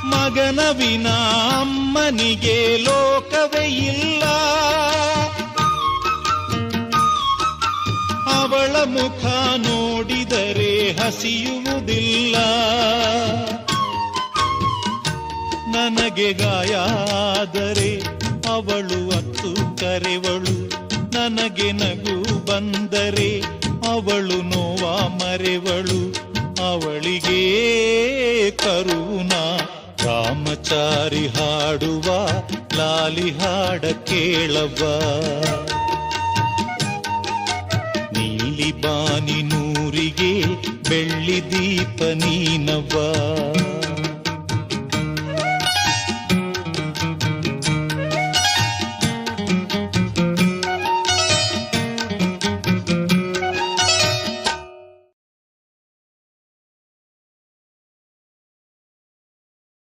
ಮಗನ ವಿನಾ ಅಮ್ಮನಿಗೆ ಲೋಕವೇ ಇಲ್ಲ. ಅವಳ ಮುಖ ನೋಡಿದರೆ ಹಸಿಯುವುದಿಲ್ಲ. ನನಗೆ ಗಾಯ ಆದರೆ ಅವಳು ಅತ್ತು ಕರೆವಳು. ನನಗೆ ನಗು ಬಂದರೆ ಅವಳು ನೋವ ಮರೆವಳು. ಅವಳಿಗೆ ಕರುಣ ರಾಮಚಾರಿ ಹಾಡುವ ಲಾಲಿ ಹಾಡ ಕೇಳವ್ವ. ನೀಲಿ ಬಾನಿ ನೂರಿಗೆ ಬೆಳ್ಳಿ ದೀಪ ನೀನವ್ವ.